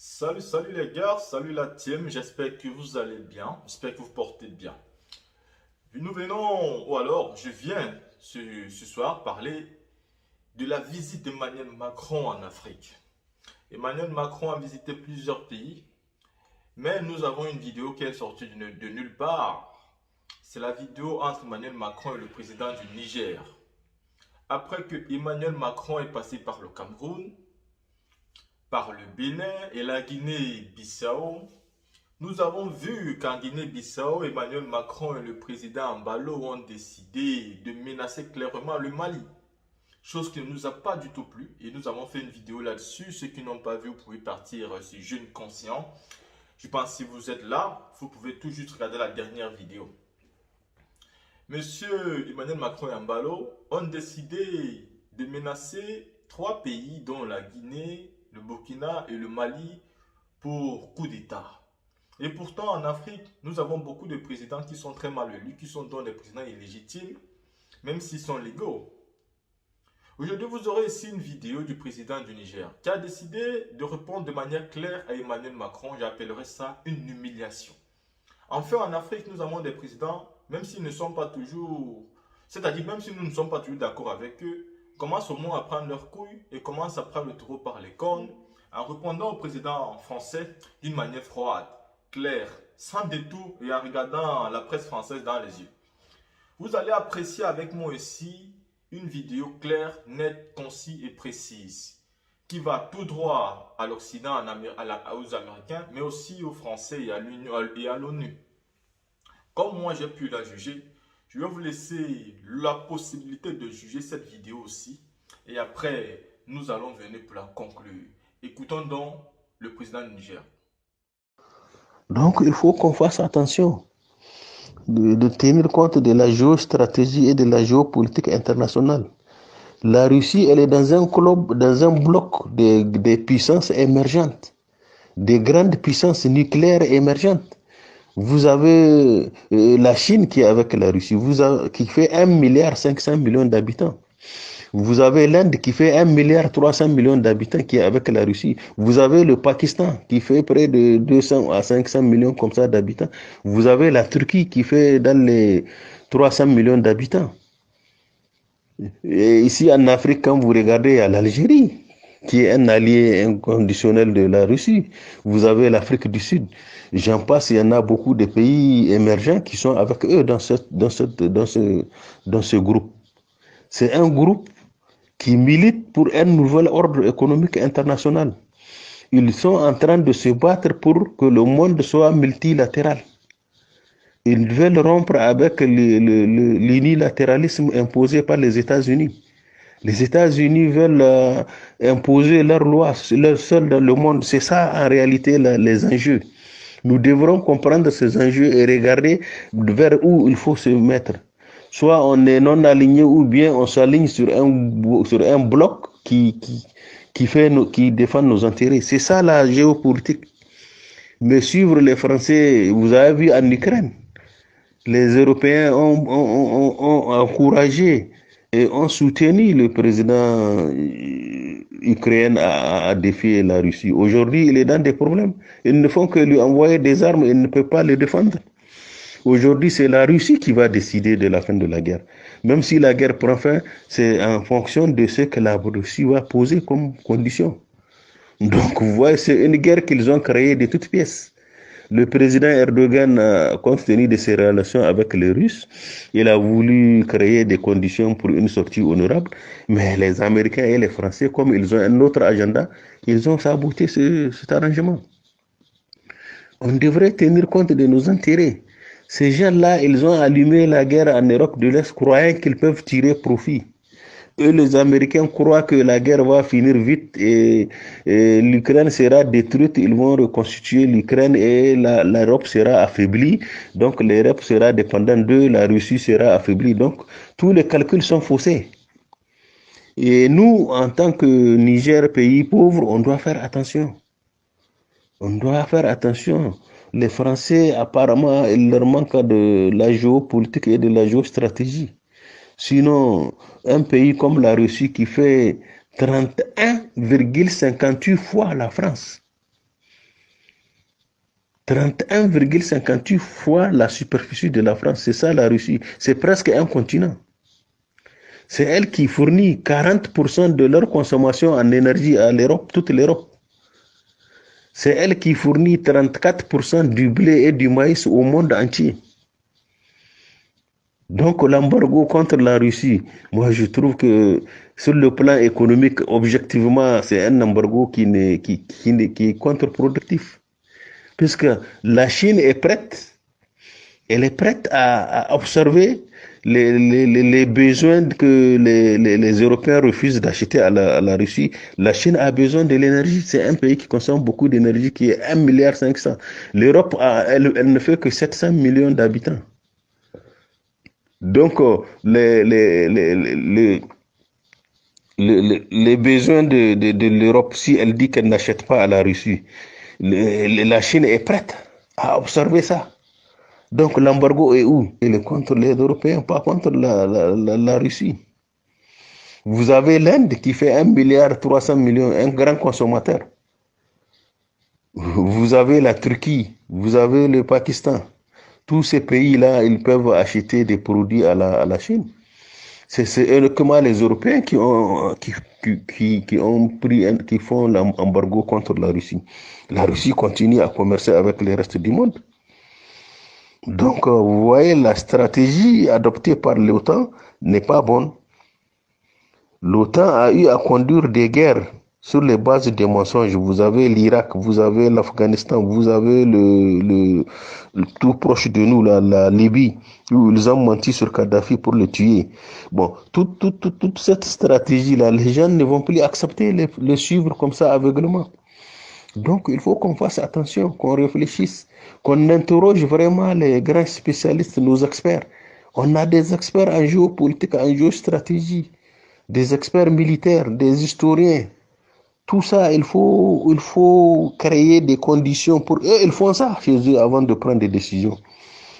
Salut les gars, salut la team, j'espère que vous allez bien, j'espère que vous portez bien. Nous venons, ou alors je viens ce soir parler de la visite d'Emmanuel Macron en Afrique. Emmanuel Macron a visité plusieurs pays, mais nous avons une vidéo qui est sortie de nulle part. C'est la vidéo entre Emmanuel Macron et le président du Niger. Après que Emmanuel Macron est passé par le Cameroun, par le Bénin et la Guinée-Bissau, nous avons vu qu'en Guinée-Bissau, Emmanuel Macron et le président Mbalo ont décidé de menacer clairement le Mali. Chose qui ne nous a pas du tout plu et nous avons fait une vidéo là-dessus. Ceux qui n'ont pas vu, vous pouvez partir sur Jeune Conscient. Je pense que si vous êtes là, vous pouvez tout juste regarder la dernière vidéo. Monsieur Emmanuel Macron et Mbalo ont décidé de menacer trois pays, dont la Guinée, le Burkina et le Mali, pour coup d'État. Et pourtant, en Afrique, nous avons beaucoup de présidents qui sont très mal élus, qui sont donc des présidents illégitimes, même s'ils sont légaux. Aujourd'hui, vous aurez ici une vidéo du président du Niger qui a décidé de répondre de manière claire à Emmanuel Macron. J'appellerais ça une humiliation. Enfin, en Afrique, nous avons des présidents, même s'ils ne sont pas toujours... C'est-à-dire, même si nous ne sommes pas toujours d'accord avec eux, commencent au moins à prendre leurs couilles et commencent à prendre le taureau par les cornes en répondant au président français d'une manière froide, claire, sans détour et en regardant la presse française dans les yeux. Vous allez apprécier avec moi ici une vidéo claire, nette, concise et précise qui va tout droit à l'Occident, aux Américains, mais aussi aux Français et à l'ONU. Comme moi j'ai pu la juger, je vais vous laisser la possibilité de juger cette vidéo aussi. Et après, nous allons venir pour la conclure. Écoutons donc le président du Niger. Donc, il faut qu'on fasse attention de tenir compte de la géostratégie et de la géopolitique internationale. La Russie, elle est dans un club, dans un bloc des puissances émergentes, des grandes puissances nucléaires émergentes. Vous avez la Chine qui est avec la Russie, qui fait 1,5 milliard d'habitants. Vous avez l'Inde qui fait 1,3 milliard d'habitants qui est avec la Russie. Vous avez le Pakistan qui fait près de 200 à 500 millions comme ça d'habitants. Vous avez la Turquie qui fait dans les 300 millions d'habitants. Et ici en Afrique, quand vous regardez, il y a l'Algérie qui est un allié inconditionnel de la Russie. Vous avez l'Afrique du Sud. J'en passe, il y en a beaucoup de pays émergents qui sont avec eux dans ce groupe. C'est un groupe qui militent pour un nouvel ordre économique international. Ils sont en train de se battre pour que le monde soit multilatéral. Ils veulent rompre avec l'unilatéralisme imposé par les États-Unis. Les États-Unis veulent imposer leurs lois, leur seul dans le monde. C'est ça en réalité les enjeux. Nous devrons comprendre ces enjeux et regarder vers où il faut se mettre. Soit on est non aligné ou bien on s'aligne sur un bloc qui défend nos intérêts. C'est ça la géopolitique. Mais suivre les Français, vous avez vu en Ukraine, les Européens ont encouragé et ont soutenu le président ukrainien à défier la Russie. Aujourd'hui, il est dans des problèmes. Ils ne font que lui envoyer des armes et il ne peut pas les défendre. Aujourd'hui, c'est la Russie qui va décider de la fin de la guerre. Même si la guerre prend fin, c'est en fonction de ce que la Russie va poser comme condition. Donc, vous voyez, c'est une guerre qu'ils ont créée de toutes pièces. Le président Erdogan, compte tenu de ses relations avec les Russes, il a voulu créer des conditions pour une sortie honorable. Mais les Américains et les Français, comme ils ont un autre agenda, ils ont saboté cet arrangement. On devrait tenir compte de nos intérêts. Ces gens-là, ils ont allumé la guerre en Europe de l'Est, croyant qu'ils peuvent tirer profit. Eux, les Américains croient que la guerre va finir vite et l'Ukraine sera détruite. Ils vont reconstituer l'Ukraine et l'Europe sera affaiblie. Donc, l'Europe sera dépendante d'eux, la Russie sera affaiblie. Donc, tous les calculs sont faussés. Et nous, en tant que Niger, pays pauvre, on doit faire attention. On doit faire attention. Les Français, apparemment, il leur manque de la géopolitique et de la géostratégie. Sinon, un pays comme la Russie qui fait 31,58 fois la France, 31,58 fois la superficie de la France. C'est ça la Russie. C'est presque un continent. C'est elle qui fournit 40% de leur consommation en énergie à l'Europe, toute l'Europe. C'est elle qui fournit 34% du blé et du maïs au monde entier. Donc l'embargo contre la Russie, moi je trouve que sur le plan économique, objectivement, c'est un embargo qui est contre-productif. Puisque la Chine est prête, elle est prête à observer les besoins que les Européens refusent d'acheter à la Russie. La Chine a besoin de l'énergie. C'est un pays qui consomme beaucoup d'énergie, qui est 1,5 milliard. L'Europe, elle ne fait que 700 millions d'habitants. Donc, les besoins de l'Europe, si elle dit qu'elle n'achète pas à la Russie, la Chine est prête à observer ça. Donc l'embargo est où? Il est contre les Européens, pas contre la Russie. Vous avez l'Inde qui fait 1,3 milliard, un grand consommateur. Vous avez la Turquie, vous avez le Pakistan. Tous ces pays-là, ils peuvent acheter des produits à la Chine. C'est uniquement les Européens qui font l'embargo contre la Russie. La Russie continue à commercer avec le reste du monde. Donc, vous voyez, la stratégie adoptée par l'OTAN n'est pas bonne. L'OTAN a eu à conduire des guerres sur les bases des mensonges. Vous avez l'Irak, vous avez l'Afghanistan, vous avez le tout proche de nous, la Libye, où ils ont menti sur Kadhafi pour le tuer. Bon, toute cette stratégie-là, les gens ne vont plus accepter les suivre comme ça aveuglement. Donc, il faut qu'on fasse attention, qu'on réfléchisse, qu'on interroge vraiment les grands spécialistes, nos experts. On a des experts en géopolitique, en géostratégie, des experts militaires, des historiens. Tout ça, il faut créer des conditions pour eux. Ils font ça chez eux avant de prendre des décisions.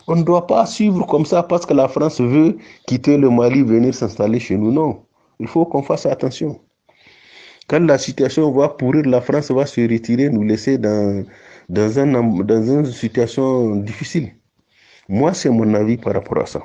On ne doit pas suivre comme ça parce que la France veut quitter le Mali, venir s'installer chez nous. Non, il faut qu'on fasse attention. Quand la situation va pourrir, la France va se retirer, nous laisser dans une situation difficile. Moi, c'est mon avis par rapport à ça.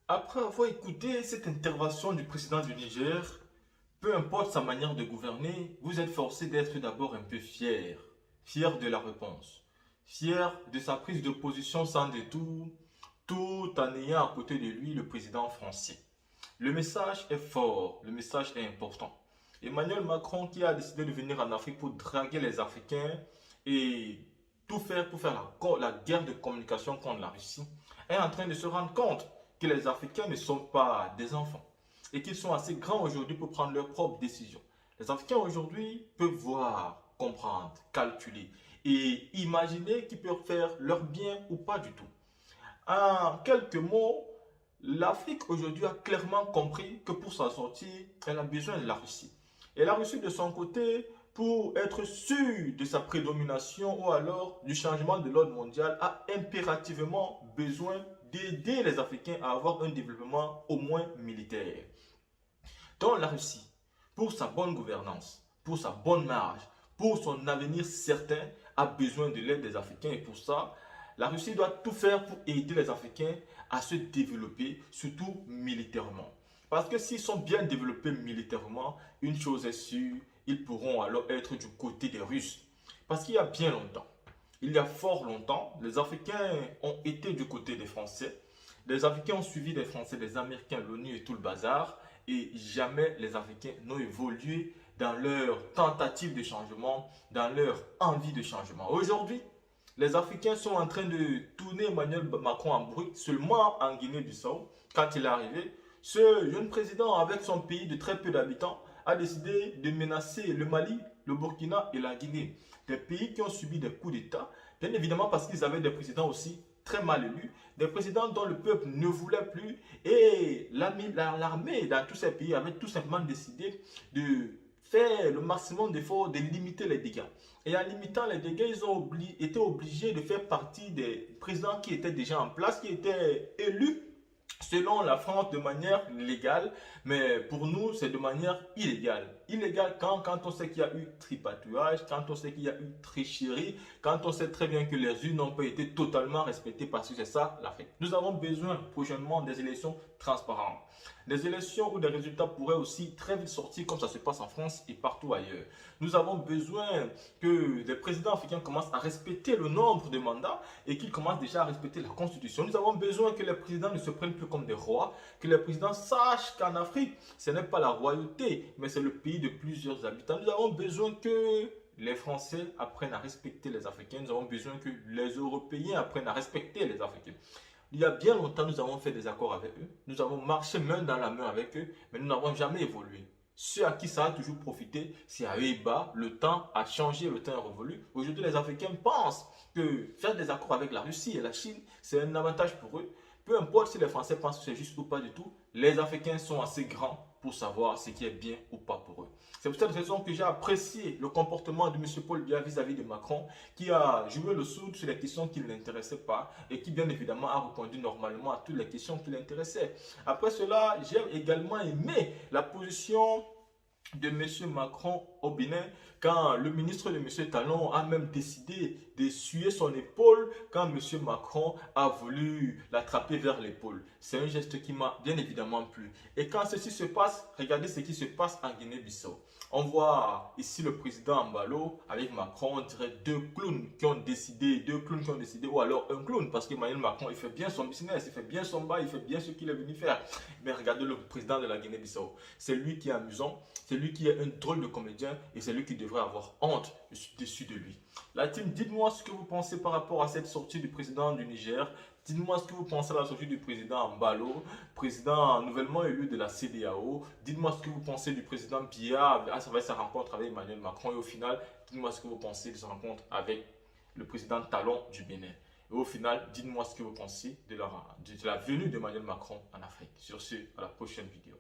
Après avoir écouté cette intervention du président du Niger, peu importe sa manière de gouverner, vous êtes forcé d'être d'abord un peu fier. Fier de la réponse. Fier de sa prise de position sans détour, tout en ayant à côté de lui le président français. Le message est fort, le message est important. Emmanuel Macron qui a décidé de venir en Afrique pour draguer les Africains et tout faire pour faire la guerre de communication contre la Russie, est en train de se rendre compte que les Africains ne sont pas des enfants et qu'ils sont assez grands aujourd'hui pour prendre leurs propres décisions. Les Africains aujourd'hui peuvent voir, comprendre, calculer et imaginer qu'ils peuvent faire leur bien ou pas du tout. En quelques mots, l'Afrique aujourd'hui a clairement compris que pour s'en sortir, elle a besoin de la Russie. Et la Russie de son côté, pour être sûre de sa prédomination ou alors du changement de l'ordre mondial, a impérativement besoin d'aider les Africains à avoir un développement au moins militaire. Donc la Russie, pour sa bonne gouvernance, pour sa bonne marge, pour son avenir certain, a besoin de l'aide des Africains. Et pour ça, la Russie doit tout faire pour aider les Africains à se développer, surtout militairement. Parce que s'ils sont bien développés militairement, une chose est sûre, ils pourront alors être du côté des Russes. Parce qu'il y a bien longtemps, il y a fort longtemps, les Africains ont été du côté des Français. Les Africains ont suivi les Français, les Américains, l'ONU et tout le bazar. Et jamais les Africains n'ont évolué dans leur tentative de changement, dans leur envie de changement. Aujourd'hui, les Africains sont en train de tourner Emmanuel Macron en bruit seulement en Guinée-Bissau. Quand il est arrivé, ce jeune président, avec son pays de très peu d'habitants, a décidé de menacer le Mali, le Burkina et la Guinée. Des pays qui ont subi des coups d'État, bien évidemment parce qu'ils avaient des présidents aussi très mal élus, des présidents dont le peuple ne voulait plus, et l'armée dans tous ces pays avait tout simplement décidé de faire le maximum d'efforts de limiter les dégâts. Et en limitant les dégâts, ils ont été obligés de faire partie des présidents qui étaient déjà en place, qui étaient élus selon la France de manière légale, mais pour nous, c'est de manière illégale. illégal quand on sait qu'il y a eu tripatouillage, quand on sait qu'il y a eu tricherie, quand on sait très bien que les urnes n'ont pas été totalement respectées parce que c'est ça l'Afrique. Nous avons besoin prochainement des élections transparentes. Des élections où des résultats pourraient aussi très vite sortir comme ça se passe en France et partout ailleurs. Nous avons besoin que les présidents africains commencent à respecter le nombre de mandats et qu'ils commencent déjà à respecter la Constitution. Nous avons besoin que les présidents ne se prennent plus comme des rois, que les présidents sachent qu'en Afrique, ce n'est pas la royauté, mais c'est le pays de plusieurs habitants. Nous avons besoin que les Français apprennent à respecter les Africains. Nous avons besoin que les Européens apprennent à respecter les Africains. Il y a bien longtemps, nous avons fait des accords avec eux. Nous avons marché main dans la main avec eux, mais nous n'avons jamais évolué. Ceux à qui ça a toujours profité, c'est à eux et bas. Le temps a changé, le temps est révolu. Aujourd'hui, les Africains pensent que faire des accords avec la Russie et la Chine, c'est un avantage pour eux. Peu importe si les Français pensent que c'est juste ou pas du tout, les Africains sont assez grands pour savoir ce qui est bien ou pas pour eux. C'est pour cette raison que j'ai apprécié le comportement de M. Paul Biya vis-à-vis de Macron, qui a joué le sourd sur les questions qui ne l'intéressaient pas et qui bien évidemment a répondu normalement à toutes les questions qui l'intéressaient. Après cela, j'ai également aimé la position de M. Macron au Bénin quand le ministre de M. Talon a même décidé d'essuyer son épaule quand M. Macron a voulu l'attraper vers l'épaule. C'est un geste qui m'a bien évidemment plu. Et quand ceci se passe, regardez ce qui se passe en Guinée-Bissau. On voit ici le président Ambalo avec Macron, on dirait deux clowns qui ont décidé, ou alors un clown, parce qu'Emmanuel Macron, il fait bien son business, il fait bien son bail, il fait bien ce qu'il est venu faire. Mais regardez le président de la Guinée-Bissau, c'est lui qui est amusant, c'est lui qui est un drôle de comédien et c'est lui qui devrait avoir honte. Je suis déçu de lui. La team, dites-moi ce que vous pensez par rapport à cette sortie du président du Niger. Dites-moi ce que vous pensez à la sortie du président Ambalo, président nouvellement élu de la CEDEAO. Dites-moi ce que vous pensez du président Biya à sa rencontre avec Emmanuel Macron. Et au final, dites-moi ce que vous pensez de sa rencontre avec le président Talon du Bénin. Et au final, dites-moi ce que vous pensez de la venue d'Emmanuel Macron en Afrique. Sur ce, à la prochaine vidéo.